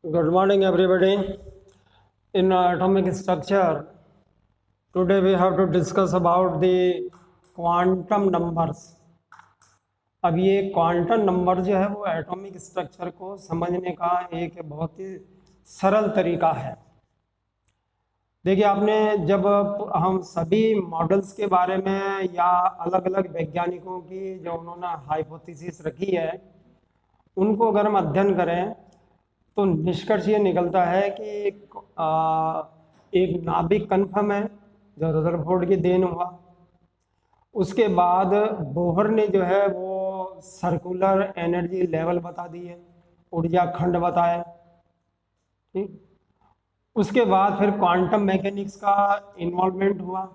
Good morning, everybody. In atomic structure, today we have to discuss about the quantum numbers. अब ये quantum number जो है वो atomic structure को समझने का एक बहुत ही सरल तरीका है। देखिए, आपने जब हम सभी मॉडल्स के बारे में या अलग अलग वैज्ञानिकों की जो उन्होंने हाइपोथेसिस रखी है उनको अगर हम अध्ययन करें तो निष्कर्ष ये निकलता है कि एक नाभिक कन्फर्म है जो रदरफोर्ड की देन हुआ। उसके बाद बोहर ने जो है वो सर्कुलर एनर्जी लेवल बता दी है, ऊर्जा खंड बताए, ठीक। उसके बाद फिर क्वांटम मैकेनिक्स का इन्वॉल्वमेंट हुआ,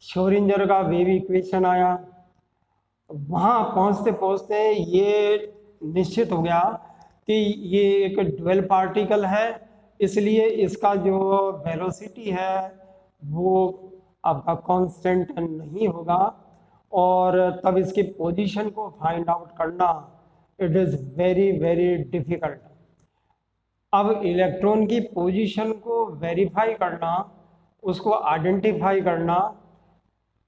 श्रोडिंगर का वेव इक्वेशन आया। वहाँ पहुँचते पहुँचते ये निश्चित हो गया कि ये एक ड्वेल पार्टिकल है, इसलिए इसका जो वेलोसिटी है वो आपका कांस्टेंट नहीं होगा और तब इसकी पोजीशन को फाइंड आउट करना it is very very difficult. अब इलेक्ट्रॉन की पोजीशन को वेरीफाई करना, उसको आइडेंटिफाई करना,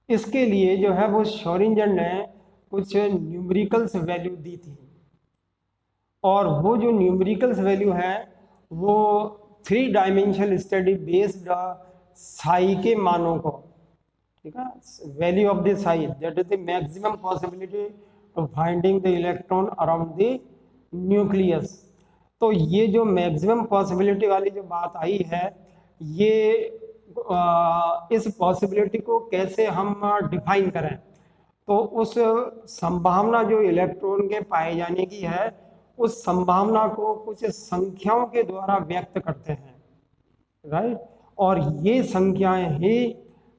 इसके लिए जो है वो श्रोडिंगर ने कुछ न्यूमेरिकल्स वैल्यू दी थी और वो जो न्यूमेरिकल्स वैल्यू है वो 3 डायमेंशनल स्टडी बेस्ड साई के मानों को, ठीक है, value of the psi that is the maximum possibility to finding the electron around the nucleus. तो ये जो मैक्सिमम पॉसिबिलिटी वाली जो बात आई है, ये इस पॉसिबिलिटी को कैसे हम डिफाइन करें, तो उस संभावना जो इलेक्ट्रॉन के पाए जाने की है उस संभावना को कुछ संख्याओं के द्वारा व्यक्त करते हैं, राइट। और ये संख्याएं ही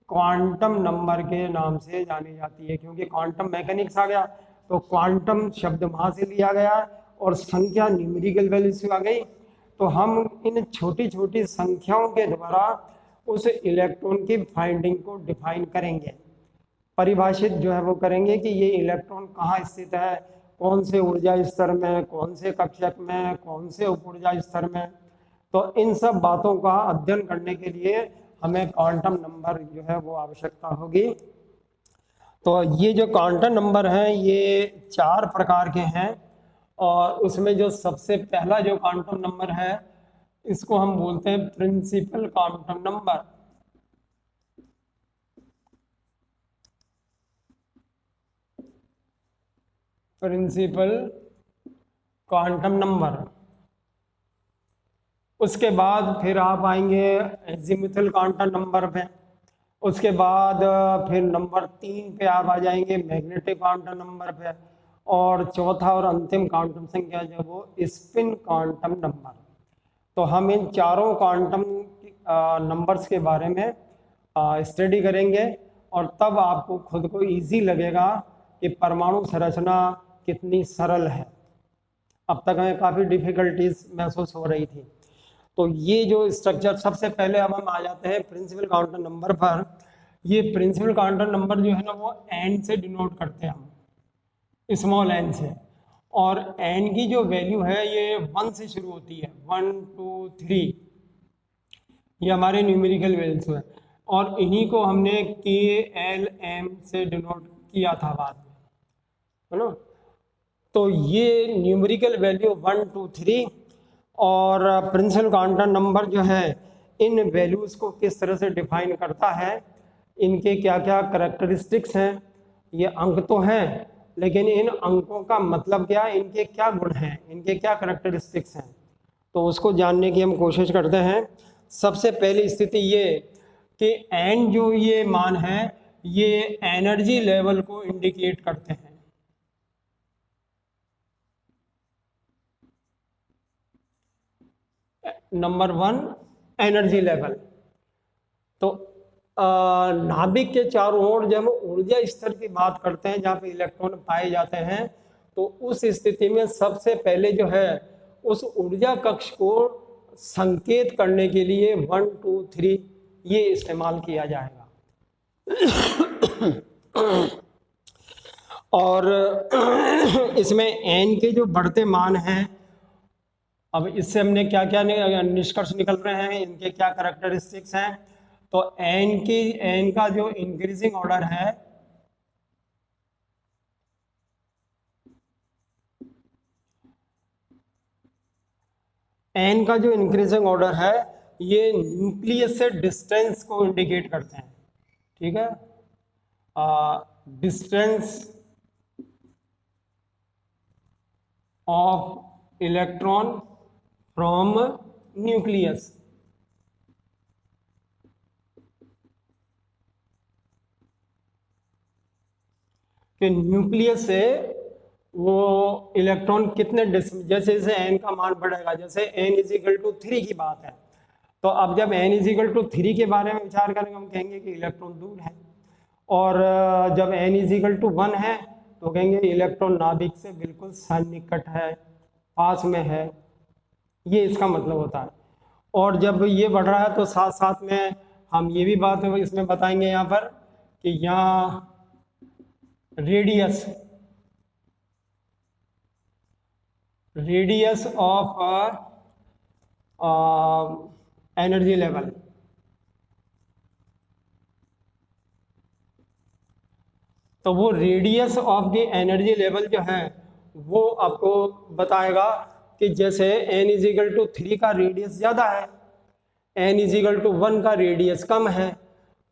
क्वांटम नंबर के नाम से जानी जाती है, क्योंकि क्वांटम मैकेनिक्स आ गया तो क्वांटम शब्द वहां से लिया गया और संख्या न्यूमेरिकल वैल्यू से आ गई। तो हम इन छोटी छोटी संख्याओं के द्वारा उस इलेक्ट्रॉन की फाइंडिंग को डिफाइन करेंगे, परिभाषित जो है वो करेंगे कि ये इलेक्ट्रॉन कहाँ स्थित है, कौन से ऊर्जा स्तर में, कौन से कक्षक में, कौन से उप ऊर्जा स्तर में। तो इन सब बातों का अध्ययन करने के लिए हमें क्वांटम नंबर जो है वो आवश्यकता होगी। तो ये जो क्वांटम नंबर हैं ये 4 प्रकार के हैं और उसमें जो सबसे पहला जो क्वांटम नंबर है इसको हम बोलते हैं principal quantum number. Principal quantum number. उसके बाद फिर आप आएंगे एजीमुथल क्वांटम नंबर पे। उसके बाद फिर नंबर 3 पे आप आ जाएंगे मैग्नेटिक क्वांटम नंबर पे और चौथा और अंतिम क्वांटम संख्या जो वो स्पिन क्वांटम नंबर। तो हम इन चारों क्वांटम नंबर्स के बारे में स्टडी करेंगे और तब आपको खुद को इजी लगेगा कि परमाणु संरचना कितनी सरल है। अब तक हमें काफ़ी डिफिकल्टीज महसूस हो रही थी। तो ये जो स्ट्रक्चर, सबसे पहले अब हम आ जाते हैं प्रिंसिपल क्वांटम नंबर पर। ये प्रिंसिपल क्वांटम नंबर जो है ना वो एन से डिनोट करते हैं हम, स्मॉल एन से, और एन की जो वैल्यू है ये 1 से शुरू होती है, 1 2 3, ये हमारे न्यूमेरिकल वैल्यूज है और इन्हीं को हमने के एल एम से डिनोट किया था बाद में, है ना। तो ये न्यूमेरिकल वैल्यू 1 2 3 और प्रिंसिपल क्वांटम नंबर जो है इन वैल्यूज को किस तरह से डिफाइन करता है, इनके क्या क्या करैक्टरिस्टिक्स हैं। ये अंक तो हैं लेकिन इन अंकों का मतलब क्या है, इनके क्या गुण हैं, इनके क्या करैक्टरिस्टिक्स हैं, तो उसको जानने की हम कोशिश करते हैं। सबसे पहली स्थिति ये कि एन जो ये मान है ये एनर्जी लेवल को इंडिकेट करते हैं। Number 1 energy level. तो नाभिक के चारों ओर जब ऊर्जा स्तर की बात करते हैं जहाँ पे इलेक्ट्रॉन पाए जाते हैं, तो उस स्थिति में सबसे पहले जो है उस ऊर्जा कक्ष को संकेत करने के लिए 1 2 3 ये इस्तेमाल किया जाएगा। और इसमें एन के जो बढ़ते मान हैं अब इससे हमने क्या क्या निष्कर्ष निकल रहे हैं, इनके क्या कैरेक्टरिस्टिक्स हैं। तो एन का जो इंक्रीजिंग ऑर्डर है, एन का जो इंक्रीजिंग ऑर्डर है ये न्यूक्लियस से डिस्टेंस को इंडिकेट करते हैं। ठीक है, distance of electron from nucleus. कि न्यूक्लियस से वो इलेक्ट्रॉन कितने जैसे जैसे एन का मान बढ़ेगा, जैसे एन इज इक्वल टू 3 की बात है, तो अब जब एन इज इक्वल टू 3 के बारे में विचार करेंगे हम कहेंगे कि इलेक्ट्रॉन दूर है, और जब एन इज इक्वल टू 1 है तो कहेंगे इलेक्ट्रॉन नाभिक से बिल्कुल सन्निकट है, पास में है, ये इसका मतलब होता है। और जब ये बढ़ रहा है तो साथ साथ में हम ये भी बात इसमें बताएंगे यहाँ पर कि यहाँ रेडियस ऑफ एनर्जी लेवल, तो वो radius of the energy level जो है वो आपको बताएगा कि जैसे n इज इक्वल टू 3 का रेडियस ज़्यादा है, n इज इक्वल टू 1 का रेडियस कम है,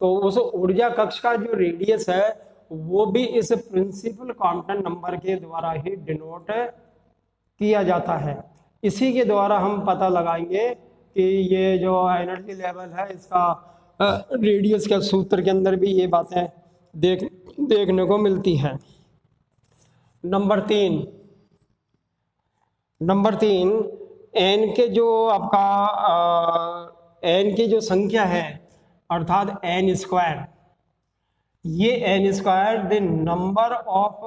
तो उस ऊर्जा कक्ष का जो रेडियस है वो भी इस प्रिंसिपल क्वांटम नंबर के द्वारा ही डिनोट किया जाता है। इसी के द्वारा हम पता लगाएंगे कि ये जो एनर्जी लेवल है इसका रेडियस के सूत्र के अंदर भी ये बातें देखने को मिलती हैं। नंबर तीन, एन के जो आपका एन की जो संख्या है अर्थात एन स्क्वायर, ये n square the number of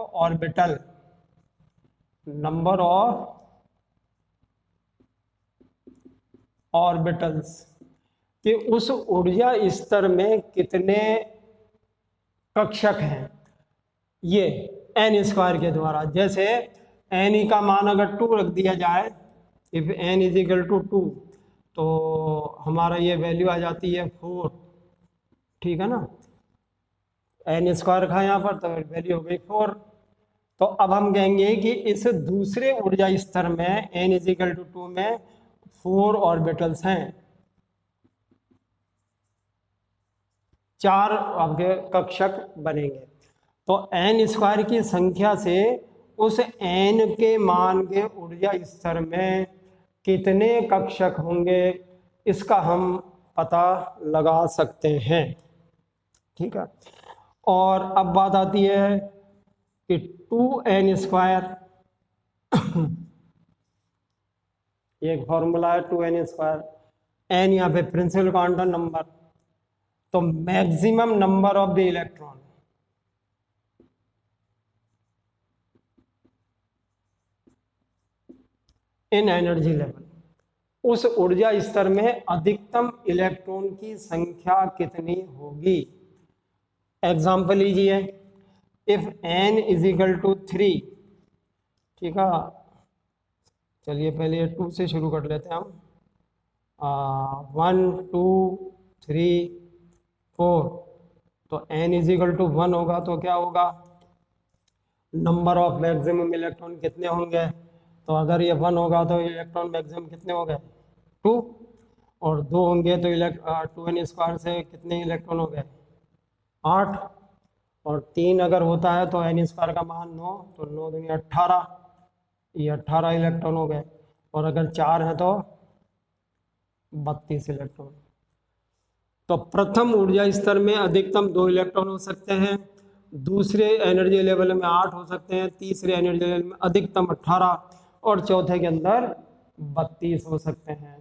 orbitals कि उस ऊर्जा स्तर में कितने कक्षक हैं, ये एन स्क्वायर के द्वारा। जैसे एन ई का मान अगर 2 रख दिया जाए, if n is equal to 2, तो हमारा ये वैल्यू आ जाती है 4। ठीक है ना, एन स्क्वायर रखा यहाँ पर तो वैल्यू हो गई 4। तो अब हम कहेंगे कि इस दूसरे ऊर्जा स्तर में एन इज इक्वल टू 2 में 4 ऑर्बिटल्स हैं, 4 आपके कक्षक बनेंगे। तो एन स्क्वायर की संख्या से उस एन के मान के ऊर्जा स्तर में कितने कक्षक होंगे इसका हम पता लगा सकते हैं। ठीक है, और अब बात आती है कि 2n स्क्वायर एक फॉर्मूला है 2n स्क्वायर, एन यहाँ पे प्रिंसिपल क्वांटम नंबर, तो maximum number of the electron in energy level, उस ऊर्जा स्तर में अधिकतम इलेक्ट्रॉन की संख्या कितनी होगी। एग्जाम्पल लीजिए, if n is equal to 3, ठीक है, चलिए पहले 2 से शुरू कर लेते हैं हम। 1 2 3 4, तो n इज इक्वल टू 1 होगा तो क्या होगा, नंबर ऑफ मैक्सिमम इलेक्ट्रॉन कितने होंगे, तो अगर ये 1 होगा तो इलेक्ट्रॉन मैक्सिमम कितने हो गए 2, और 2 होंगे तो 2n स्क्वायर से कितने इलेक्ट्रॉन हो गए 8, और 3 अगर होता है तो n स्क्वायर का मान 9, तो 9 दूनी 18, ये 18 इलेक्ट्रॉन हो गए, और अगर 4 है तो 32 इलेक्ट्रॉन। तो प्रथम ऊर्जा स्तर में अधिकतम 2 इलेक्ट्रॉन हो सकते हैं, दूसरे एनर्जी लेवल में 8 हो सकते हैं, तीसरे एनर्जी लेवल में अधिकतम 18, और चौथे के अंदर 32 हो सकते हैं।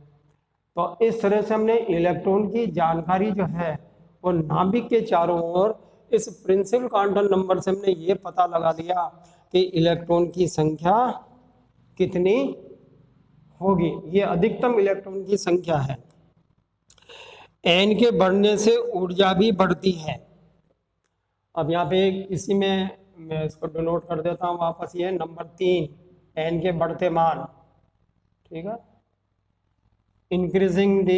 तो इस तरह से हमने इलेक्ट्रॉन की जानकारी जो है वो नाभिक के चारों ओर इस प्रिंसिपल क्वांटम नंबर से हमने ये पता लगा लिया कि इलेक्ट्रॉन की संख्या कितनी होगी, ये अधिकतम इलेक्ट्रॉन की संख्या है। एन के बढ़ने से ऊर्जा भी बढ़ती है। अब यहाँ पे इसी में मैं इसको डिनोट कर देता हूँ वापस, ये नंबर 3 एन के बढ़ते मान, ठीक है, इंक्रीजिंग द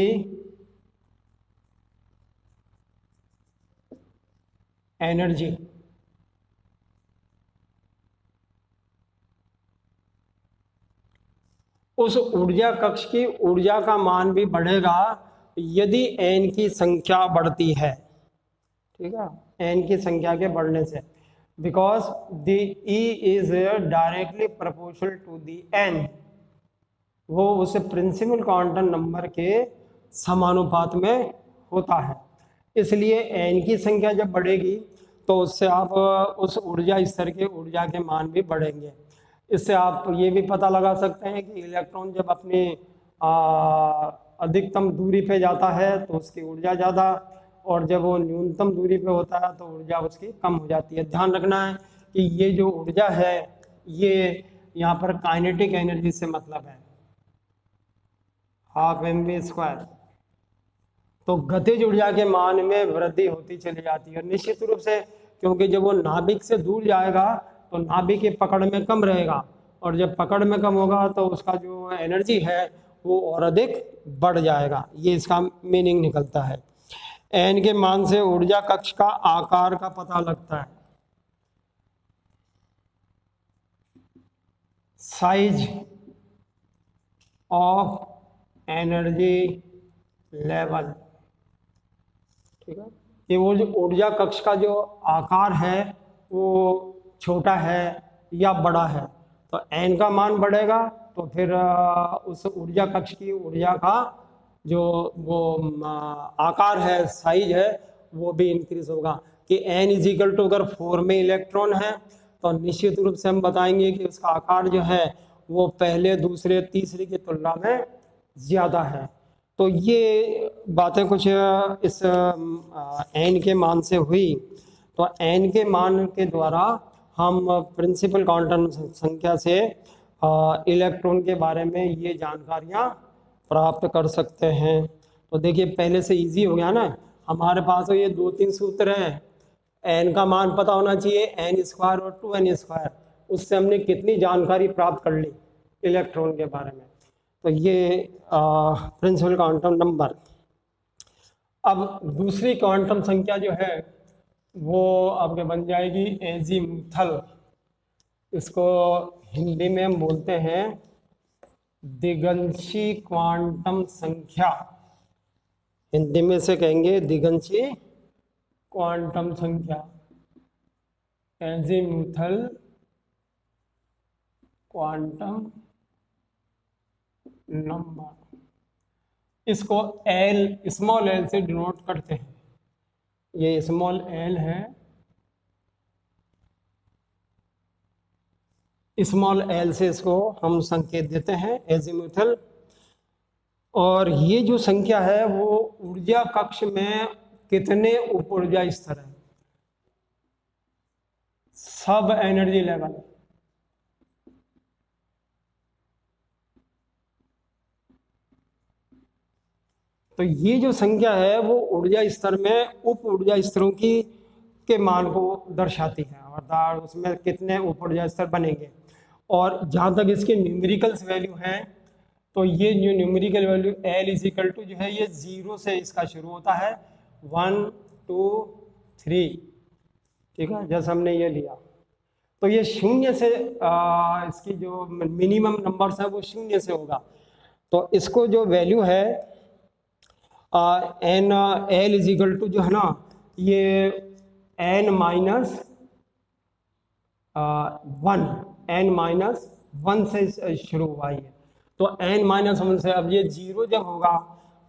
एनर्जी, उस ऊर्जा कक्ष की ऊर्जा का मान भी बढ़ेगा यदि n की संख्या बढ़ती है। ठीक है, n की संख्या के बढ़ने से, because the E is directly proportional to the n, वो उस प्रिंसिपल क्वांटम नंबर के समानुपात में होता है। इसलिए n की संख्या जब बढ़ेगी तो उससे आप उस ऊर्जा स्तर के ऊर्जा के मान भी बढ़ेंगे। इससे आप ये भी पता लगा सकते हैं कि इलेक्ट्रॉन जब अपनी अधिकतम दूरी पे जाता है तो उसकी ऊर्जा ज़्यादा, और जब वो न्यूनतम दूरी पे होता है तो ऊर्जा उसकी कम हो जाती है। ध्यान रखना है कि ये जो ऊर्जा है ये यहाँ पर काइनेटिक एनर्जी से मतलब है, हाफ mv²। तो गतिज ऊर्जा के मान में वृद्धि होती चली जाती है निश्चित रूप से, क्योंकि जब वो नाभिक से दूर जाएगा तो नाभिक की पकड़ में कम रहेगा, और जब पकड़ में कम होगा तो उसका जो एनर्जी है वो और अधिक बढ़ जाएगा। ये इसका मीनिंग निकलता है। n के मान से ऊर्जा कक्ष का आकार का पता लगता है। साइज ऑफ एनर्जी लेवल, ठीक है, कि वो जो ऊर्जा कक्ष का जो आकार है वो छोटा है या बड़ा है। तो n का मान बढ़ेगा तो फिर उस ऊर्जा कक्ष की ऊर्जा का जो वो आकार है, साइज है, वो भी इंक्रीज होगा। कि n इज इक्वल टू अगर 4 में इलेक्ट्रॉन है तो निश्चित रूप से हम बताएंगे कि उसका आकार जो है वो पहले, दूसरे, तीसरे की तुलना में ज़्यादा है। तो ये बातें कुछ इस n के मान से हुई। तो n के मान के द्वारा हम प्रिंसिपल क्वांटम संख्या से इलेक्ट्रॉन के बारे में ये जानकारियाँ प्राप्त कर सकते हैं। तो देखिए पहले से इजी हो गया ना, हमारे पास तो ये 2-3 सूत्र हैं। n का मान पता होना चाहिए, n² और 2n², उससे हमने कितनी जानकारी प्राप्त कर ली इलेक्ट्रॉन के बारे में। तो ये प्रिंसिपल क्वांटम नंबर। अब दूसरी क्वांटम संख्या जो है वो आपके बन जाएगी एजीमुथल। इसको हिंदी में हम बोलते हैं दिगंशी क्वांटम संख्या। हिंदी में से कहेंगे दिगंशी क्वांटम संख्या, एजीमुथल क्वांटम नंबर। इसको एल, स्मॉल एल से डिनोट करते हैं। ये स्मॉल एल है, स्मॉल एल से इसको हम संकेत देते हैं एजीमुथल। और ये जो संख्या है वो ऊर्जा कक्ष में कितने उप ऊर्जा स्तर है, सब एनर्जी लेवल। तो ये जो संख्या है वो ऊर्जा स्तर में उप ऊर्जा स्तरों की के मान को दर्शाती है, अर्थात उसमें कितने उप ऊर्जा स्तर बनेंगे। और जहाँ तक इसके न्यूमेरिकल्स वैल्यू हैं तो ये जो numerical value L is equal to जो है ये 0 से इसका शुरू होता है, 1 2 3, ठीक है, जैसे हमने ये लिया। तो ये 0 से इसकी जो मिनिमम नंबर्स है वो 0 से होगा। तो इसको जो वैल्यू है N L is equal to जो है ना ये n माइनस 1 से शुरू हुआ है। तो n-1 से, अब ये 0 जब होगा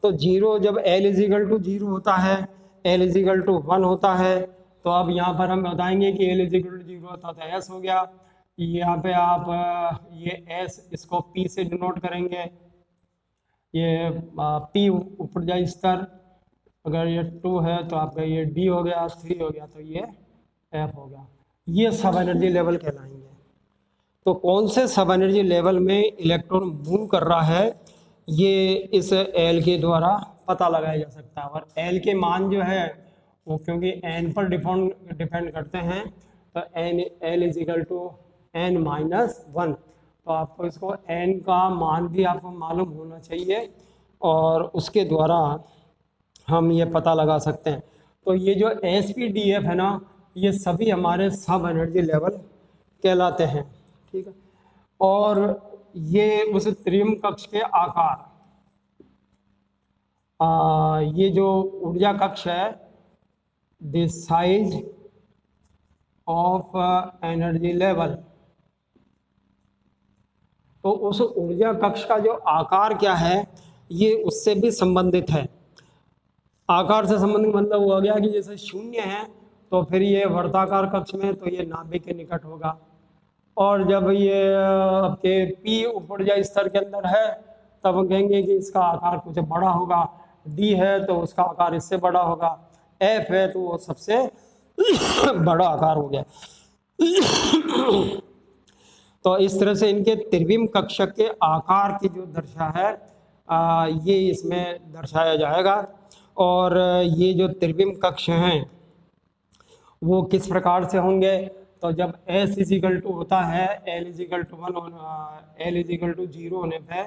तो 0 जब l इज इक्वल टू 0 होता है, l इज इक्वल टू 1 होता है, तो अब यहाँ पर हम बताएंगे कि l इज इक्वल टू 0 होता तो s हो गया। यहाँ पे आप ये s इसको p से डिनोट करेंगे, ये p ऊर्जा स्तर, अगर ये 2 है तो आपका ये d हो गया, 3 हो गया तो ये f हो गया। ये सब एनर्जी लेवल कहलाएंगे। तो कौन से सब एनर्जी लेवल में इलेक्ट्रॉन मूव कर रहा है ये इस एल के द्वारा पता लगाया जा सकता है। और एल के मान जो है वो क्योंकि एन पर डिपेंड करते हैं तो L is equal to n-1। तो आपको इसको n का मान भी आपको मालूम होना चाहिए और उसके द्वारा हम ये पता लगा सकते हैं। तो ये जो SPDF है ना, ये सभी हमारे सब एनर्जी लेवल कहलाते हैं, ठीक है। और ये उस त्रिम कक्ष के आकार, ये जो ऊर्जा कक्ष है, the size of energy level, तो उस ऊर्जा कक्ष का जो आकार क्या है ये उससे भी संबंधित है। आकार से संबंधित मतलब हुआ गया कि जैसे शून्य है तो फिर ये वर्ताकार कक्ष में तो ये नाभिक के निकट होगा, और जब ये आपके P उप ऊर्जा स्तर के अंदर है तब हम कहेंगे कि इसका आकार कुछ बड़ा होगा, D है तो उसका आकार इससे बड़ा होगा, F है तो वो सबसे बड़ा आकार हो गया। तो इस तरह से इनके त्रिविम कक्षक के आकार की जो दर्शा है ये इसमें दर्शाया जाएगा। और ये जो त्रिविम कक्ष हैं वो किस प्रकार से होंगे, तो जब S इजिकल टू होता है L is equal to 1 L is equal to 0 होने पे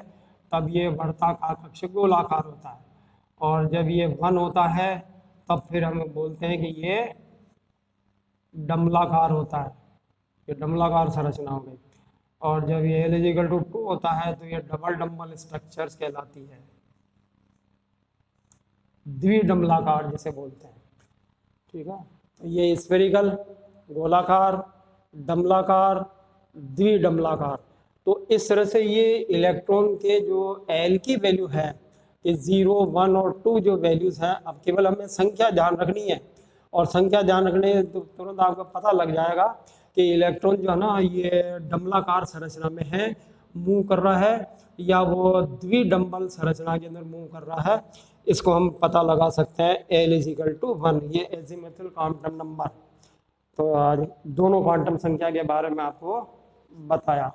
तब ये वर्ताकार कक्ष गोलाकार होता है, और जब ये 1 होता है तब फिर हम बोलते हैं कि ये डमलाकार होता है, ये डमलाकार संरचना हो गई। और जब ये L इजिकल टू 2 होता है तो ये डबल डम्बल स्ट्रक्चर्स कहलाती है, द्विडमलाकार जिसे बोलते हैं, ठीक है। तो ये स्फेरिकल, गोलाकार, डमलाकार, द्विडमलाकार। तो इस तरह से ये इलेक्ट्रॉन के जो L की वैल्यू है कि 0, 1 और 2 जो वैल्यूज हैं, अब केवल हमें संख्या ध्यान रखनी है, और संख्या ध्यान रखने तो तुरंत आपको पता लग जाएगा कि इलेक्ट्रॉन जो है ना ये डमलाकार संरचना में है, मूव कर रहा है, या वो द्विडम्बल संरचना के अंदर मूव कर रहा है। इसको हम पता लगा सकते हैं L इजिकल टू 1, ये एजीमुथल क्वांटम नंबर। तो आज दोनों क्वांटम संख्या के बारे में आपको बताया।